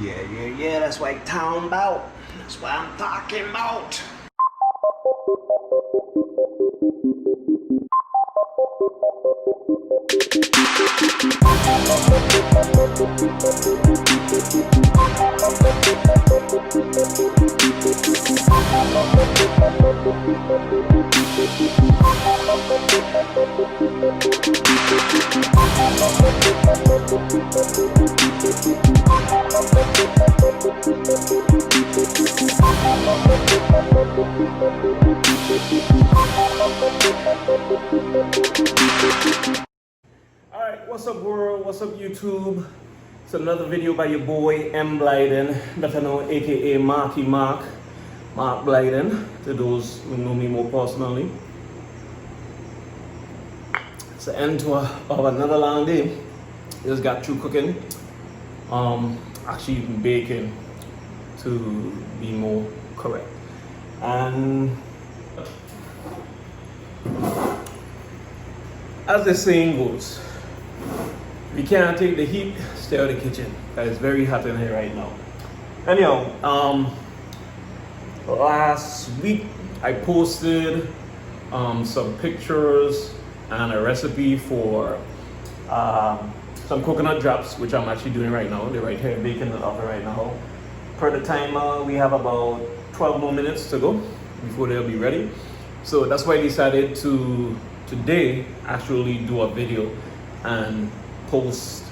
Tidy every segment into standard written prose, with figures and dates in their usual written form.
Yeah, that's what I'm talking about. That's what I'm talking about. Alright, what's up world? What's up YouTube? It's another video by your boy mBlyden, better known aka Mark Blyden, to those who know me more personally. It's the end of another long day. Just got through cooking. Actually even baking, to be more correct. And as the saying goes, if you can't take the heat, stay out of the kitchen. It's very hot in here right now. Anyhow, last week I posted some pictures and a recipe for some coconut drops, which I'm actually doing right now. They're right here baking in the oven right now. Per the timer, we have about 12 more minutes to go before they'll be ready. So that's why I decided to today actually do a video and post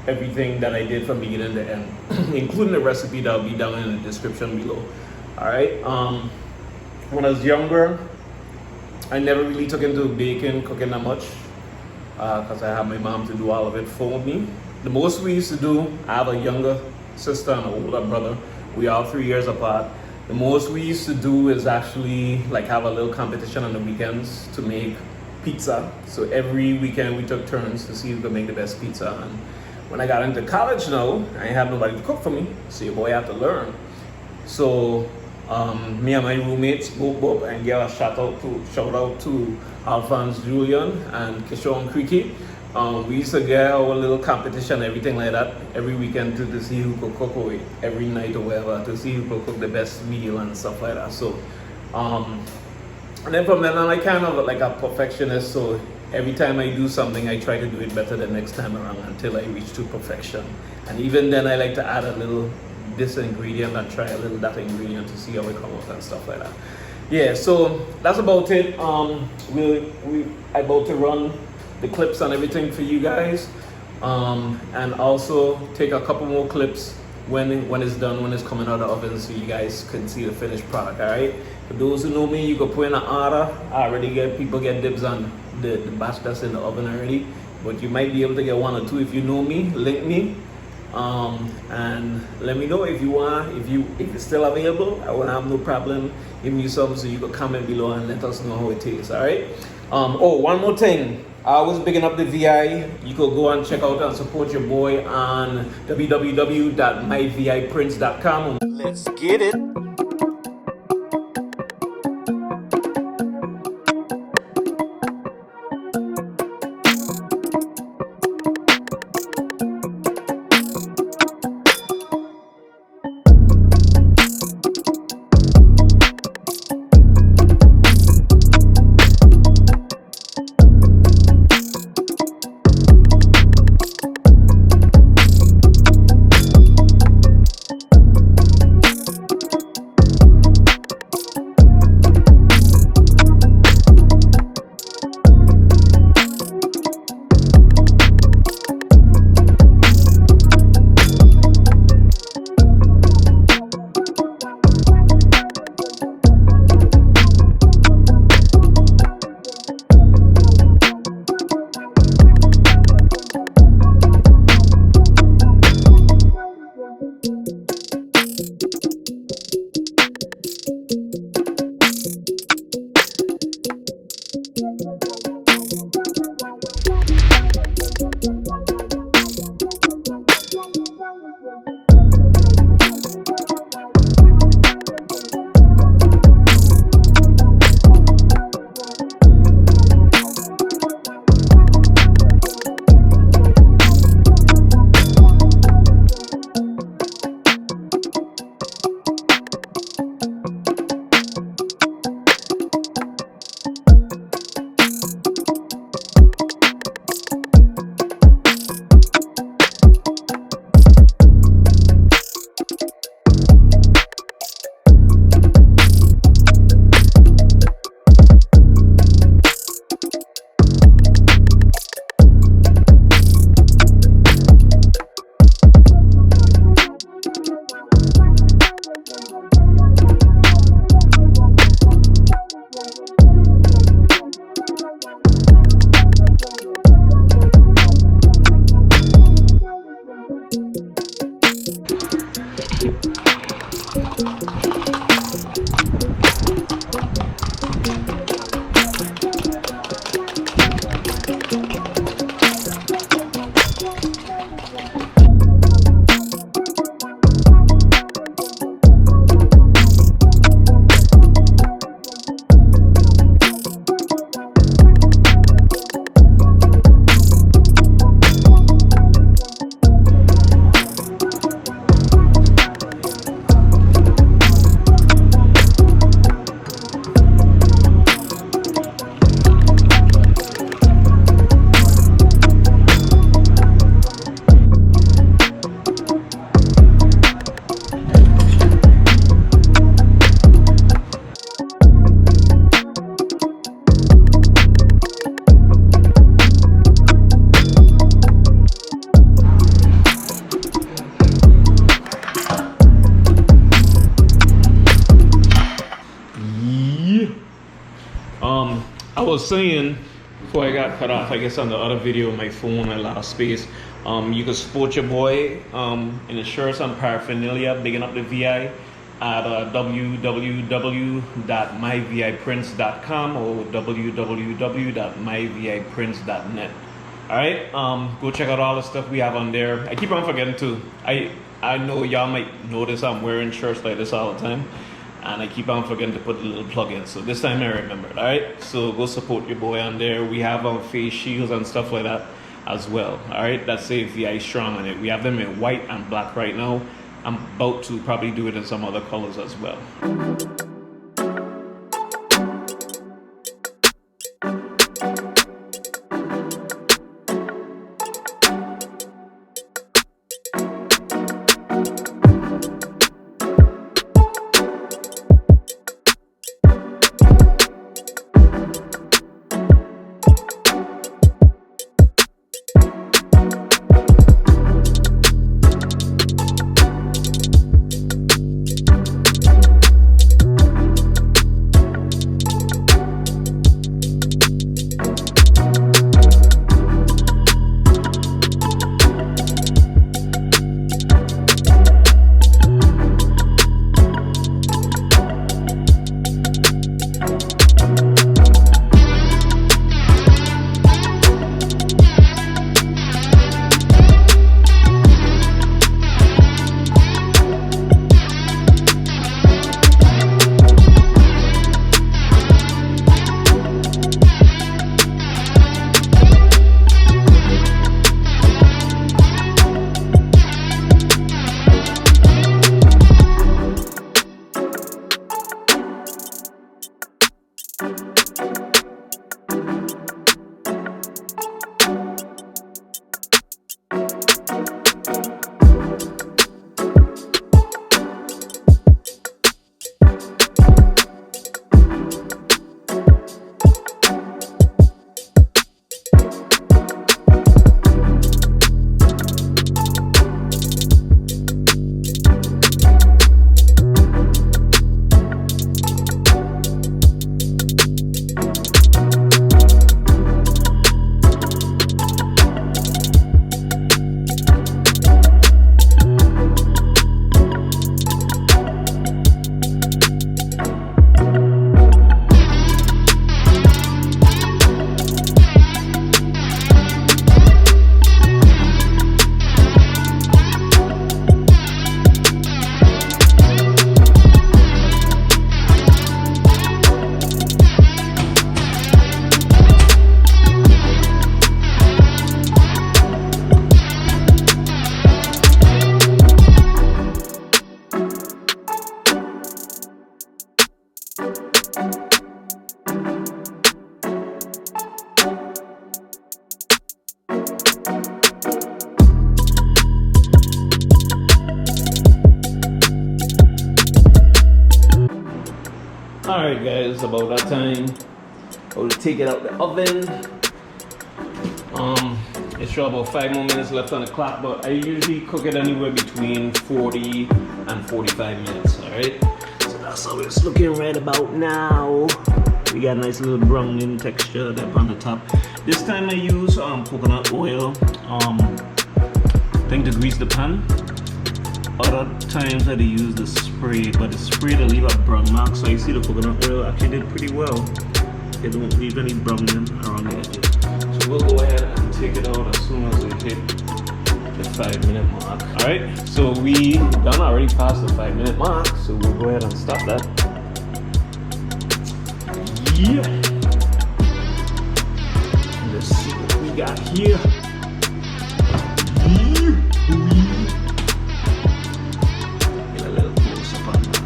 everything that I did from beginning to end, including the recipe that will be down in the description below. Alright, when I was younger, I never really took into baking, cooking that much, because I had my mom to do all of it for me. The most we used to do, I have a younger sister and an older brother. We are 3 years apart. The most we used to do is actually like have a little competition on the weekends to make pizza. So every weekend we took turns to see who could make the best pizza. And when I got into college now, I ain't have nobody to cook for me, so your boy had to learn. So me and my roommates, Bob and give a shout out to Alphonse Julian and Kishon Creaky. We used to get our little competition, everything like that, every weekend to see who could cook, or every night or whatever, to see who could cook the best meal and stuff like that. So, and then from then on, I kind of like a perfectionist. So every time I do something, I try to do it better the next time around until I reach to perfection. And even then, I like to add a little this ingredient and try a little that ingredient to see how it comes out and stuff like that. Yeah, so that's about it. We about to run the clips and everything for you guys, and also take a couple more clips when it's done, when it's coming out of the oven, so you guys can see the finished product. All right, for those who know me, you can put in an order. I already people get dibs on the batch that's in the oven already, but you might be able to get one or two. If you know me, link me, and let me know if you want, if it's still available. I won't have no problem giving you some, so you can comment below and let us know how it tastes. All right. Oh, one more thing. I was bigging up the VI. You could go and check out and support your boy on www.myviprince.com. Let's get it. I was saying before I got cut off, I guess on the other video, my phone, I lost space. You can support your boy in the shirts and paraphernalia, bigging up the VI at www.myviprints.com or www.myviprints.net. All right, go check out all the stuff we have on there. I keep on forgetting to. I know y'all might notice I'm wearing shirts like this all the time, and I keep on forgetting to put the little plug in. So this time I remembered. All right, so go support your boy on there. We have face shields and stuff like that as well. All right, that say VI strong on it. We have them in white and black right now. I'm about to probably do it in some other colors as well. Alright guys, about that time I will take it out the oven. It's sure about 5 more minutes left on the clock, but I usually cook it anywhere between 40 and 45 minutes. Alright, so that's how it's looking right about now. We got a nice little browning texture up on the top. This time I use coconut oil, thing to grease the pan. Other times I use the spray, but the spray to leave a brown mark. So you see the coconut oil actually did pretty well. It don't leave any browning around the edges. So we'll go ahead and take it out as soon as we hit the 5-minute mark. Alright, so we done already past the 5-minute mark, so we'll go ahead and stop that. Yeah. Let's see what we got here. Get a little close up on that.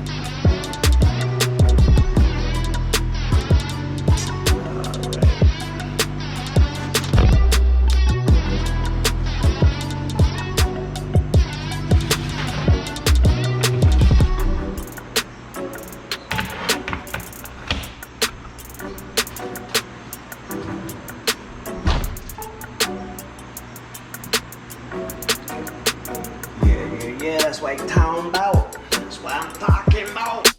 Yeah, that's what I'm talking about. That's what I'm talking about.